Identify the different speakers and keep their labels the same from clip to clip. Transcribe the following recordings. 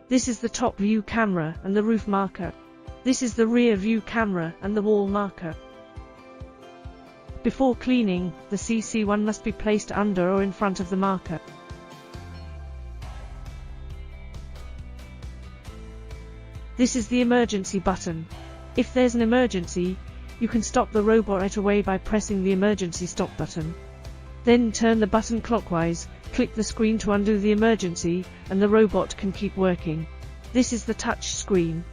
Speaker 1: This is the top view camera and the roof marker. This is the rear view camera and the wall marker. Before cleaning, the CC1 must be placed under or in front of the marker. This is the emergency button. If there's an emergency, you can stop the robot right away by pressing the emergency stop button. Then turn the button clockwise, click the screen to undo the emergency, and the robot can keep working. This is the touch screen.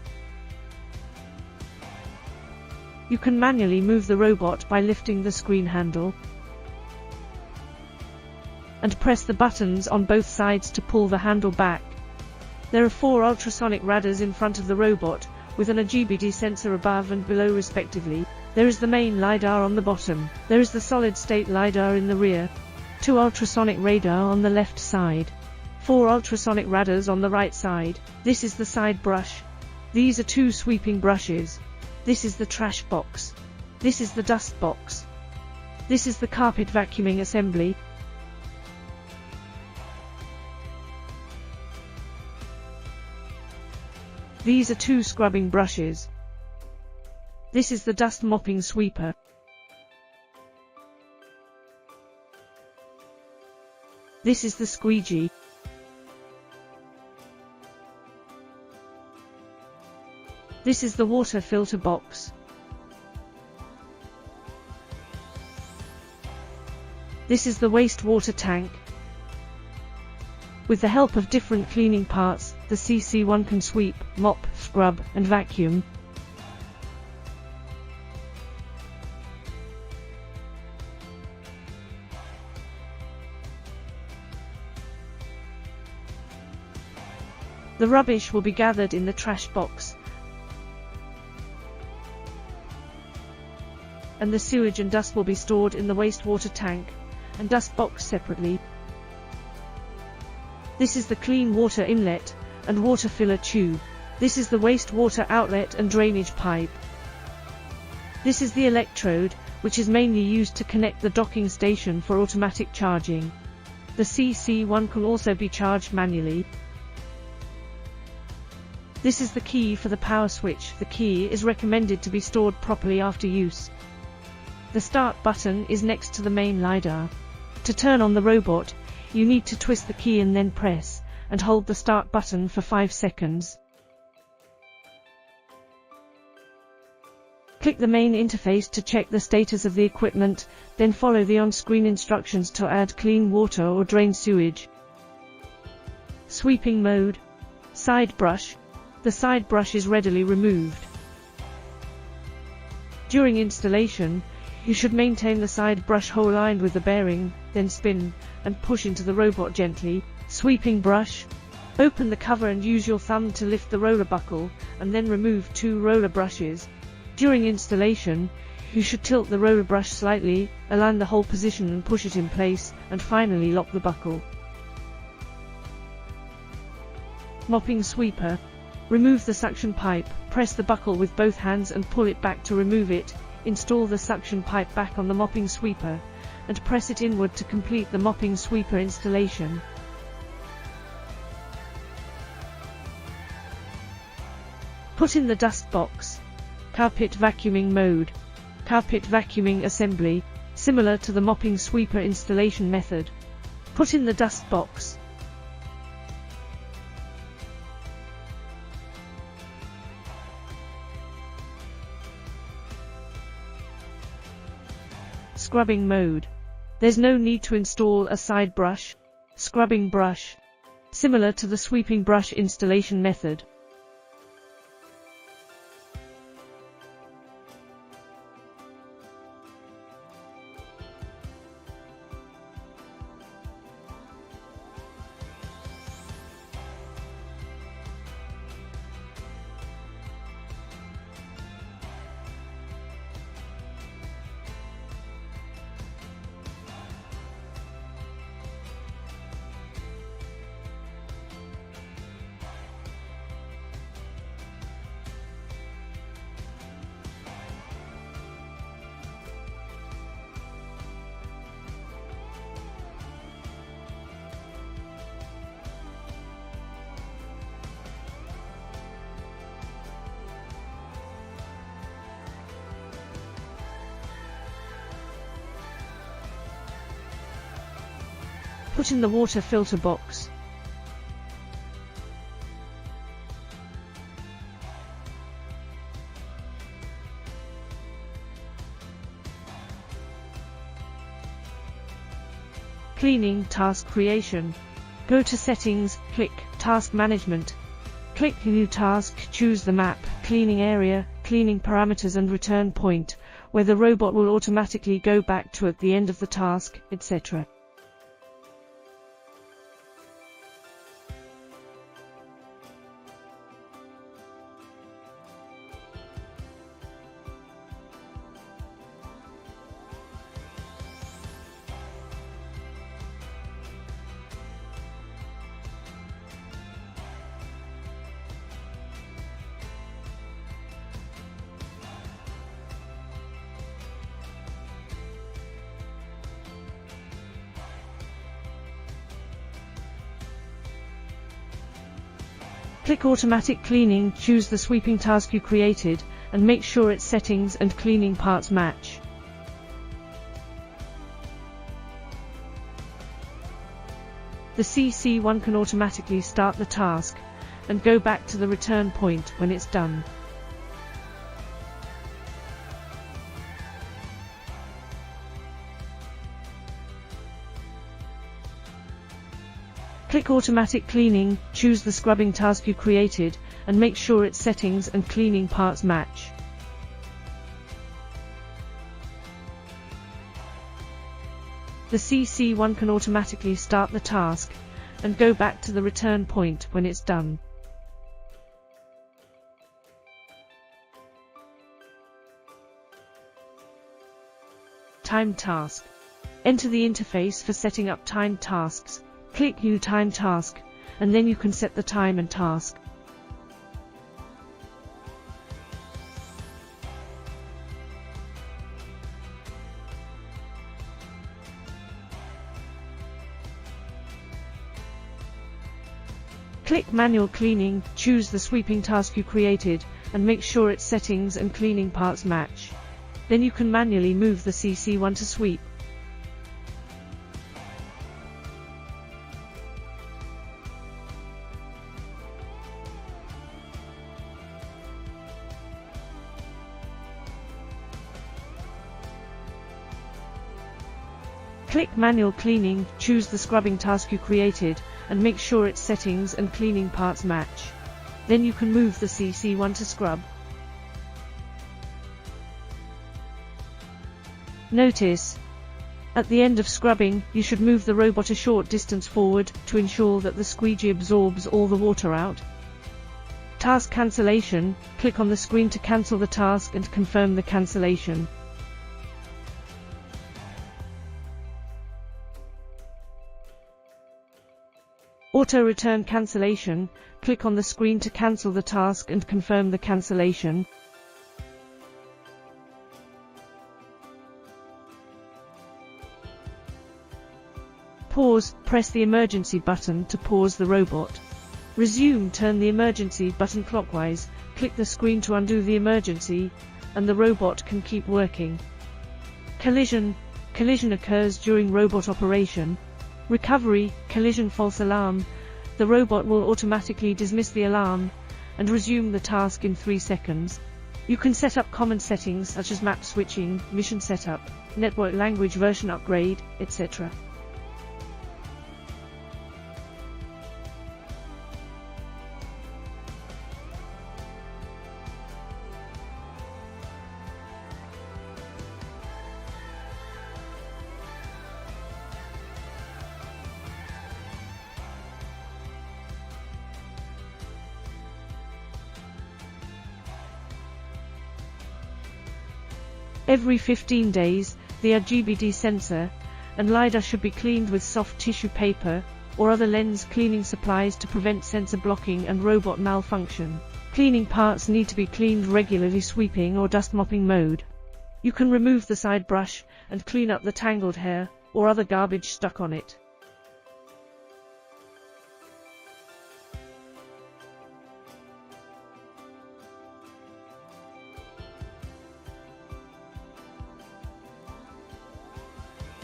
Speaker 1: You can manually move the robot by lifting the screen handle and press the buttons on both sides to pull the handle back. There are 4 ultrasonic radars in front of the robot, with an IGBT sensor above and below respectively. There is the main LiDAR on the bottom. There is the solid-state LiDAR in the rear. 2 ultrasonic radar on the left side. 4 ultrasonic radars on the right side. This is the side brush. These are 2 sweeping brushes. This is the trash box. This is the dust box. This is the carpet vacuuming assembly. These are 2 scrubbing brushes. This is the dust mopping sweeper. This is the squeegee. This is the water filter box. This is the wastewater tank. With the help of different cleaning parts, the CC1 can sweep, mop, scrub, and vacuum. The rubbish will be gathered in the trash box, and the sewage and dust will be stored in the wastewater tank and dust box separately. This is the clean water inlet and water filler tube. This is the wastewater outlet and drainage pipe. This is the electrode, which is mainly used to connect the docking station for automatic charging. The CC1 can also be charged manually. This is the key for the power switch. The key is recommended to be stored properly after use. The start button is next to the main LiDAR. To turn on the robot, you need to twist the key and then press and hold the start button for 5 seconds. Click the main interface to check the status of the equipment, then follow the on-screen instructions to add clean water or drain sewage. Sweeping mode. Side brush. The side brush is readily removed. During installation, you should maintain the side brush hole aligned with the bearing, then spin and push into the robot gently. Sweeping brush. Open the cover and use your thumb to lift the roller buckle, and then remove 2 roller brushes. During installation, you should tilt the roller brush slightly, align the hole position and push it in place, and finally lock the buckle. Mopping sweeper. Remove the suction pipe, press the buckle with both hands and pull it back to remove it. Install the suction pipe back on the mopping sweeper, and press it inward to complete the mopping sweeper installation. Put in the dust box. Carpet vacuuming mode. Carpet vacuuming assembly, similar to the mopping sweeper installation method. Put in the dust box. Scrubbing mode. There's no need to install a side brush. Scrubbing brush. Similar to the sweeping brush installation method. Put in the water filter box. Cleaning task creation. Go to Settings, click Task Management. Click New Task, choose the map, cleaning area, cleaning parameters and return point, where the robot will automatically go back to at the end of the task, etc. Click Automatic Cleaning, choose the sweeping task you created, and make sure its settings and cleaning parts match. The CC1 can automatically start the task, and go back to the return point when it's done. Click Automatic Cleaning, choose the scrubbing task you created, and make sure its settings and cleaning parts match. The CC1 can automatically start the task, and go back to the return point when it's done. Time task. Enter the interface for setting up timed tasks. Click New Time Task, and then you can set the time and task. Click Manual Cleaning, choose the sweeping task you created, and make sure its settings and cleaning parts match. Then you can manually move the CC1 to sweep. Click Manual Cleaning, choose the scrubbing task you created, and make sure its settings and cleaning parts match. Then you can move the CC1 to scrub. Notice: at the end of scrubbing, you should move the robot a short distance forward, to ensure that the squeegee absorbs all the water out. Task cancellation, click on the screen to cancel the task and confirm the cancellation. Auto return cancellation, click on the screen to cancel the task and confirm the cancellation. Pause, press the emergency button to pause the robot. Resume, turn the emergency button clockwise, click the screen to undo the emergency, and the robot can keep working. Collision occurs during robot operation. Recovery, collision false alarm, the robot will automatically dismiss the alarm, and resume the task in 3 seconds. You can set up common settings such as map switching, mission setup, network language version upgrade, etc. Every 15 days, the RGBD sensor and LiDAR should be cleaned with soft tissue paper or other lens cleaning supplies to prevent sensor blocking and robot malfunction. Cleaning parts need to be cleaned regularly, sweeping or dust mopping mode. You can remove the side brush and clean up the tangled hair or other garbage stuck on it.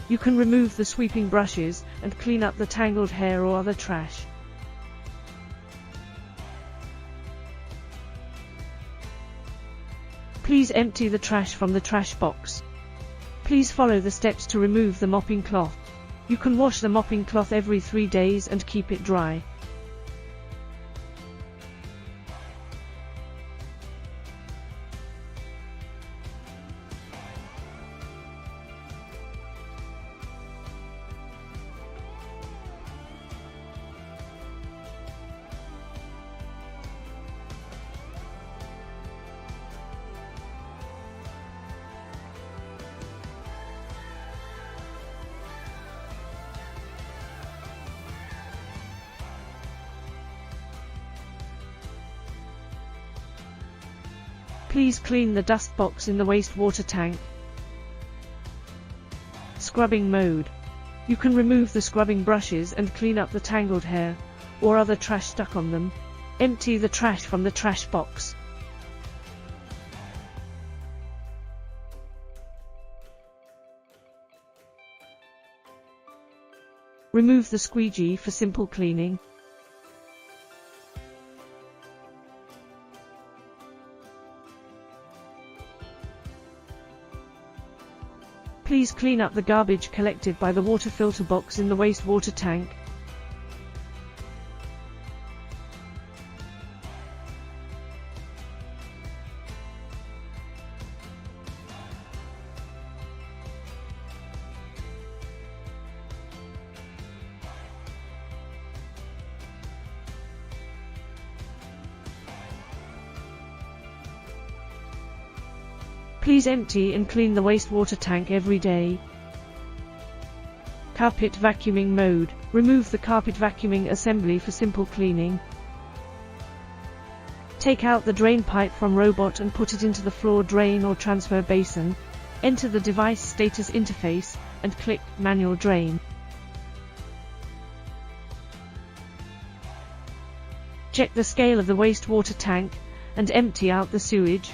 Speaker 1: You can remove the sweeping brushes and clean up the tangled hair or other trash. Please empty the trash from the trash box. Please follow the steps to remove the mopping cloth. You can wash the mopping cloth every 3 days and keep it dry. Please clean the dust box in the wastewater tank. Scrubbing mode. You can remove the scrubbing brushes and clean up the tangled hair, or other trash stuck on them. Empty the trash from the trash box. Remove the squeegee for simple cleaning. Please clean up the garbage collected by the water filter box in the wastewater tank. Please empty and clean the wastewater tank every day. Carpet vacuuming mode. Remove the carpet vacuuming assembly for simple cleaning. Take out the drain pipe from robot and put it into the floor drain or transfer basin. Enter the device status interface and click Manual Drain. Check the scale of the wastewater tank and empty out the sewage.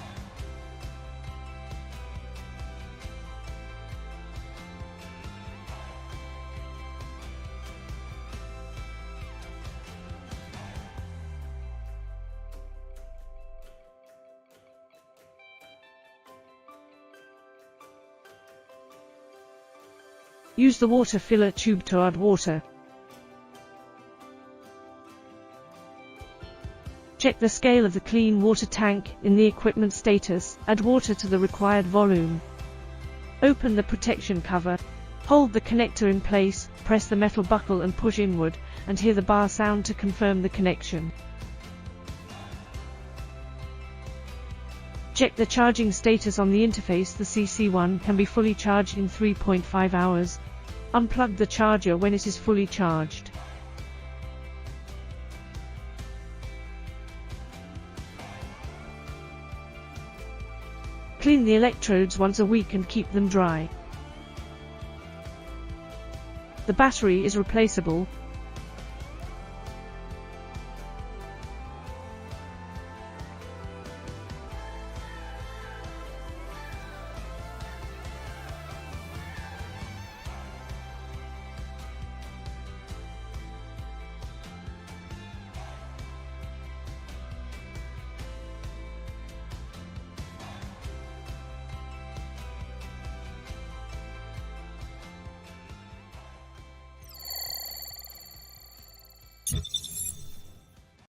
Speaker 1: Use the water filler tube to add water. Check the scale of the clean water tank in the equipment status. Add water to the required volume. Open the protection cover. Hold the connector in place, press the metal buckle and push inward, and hear the bar sound to confirm the connection. Check the charging status on the interface. The CC1 can be fully charged in 3.5 hours. Unplug the charger when it is fully charged. Clean the electrodes once a week and keep them dry. The battery is replaceable.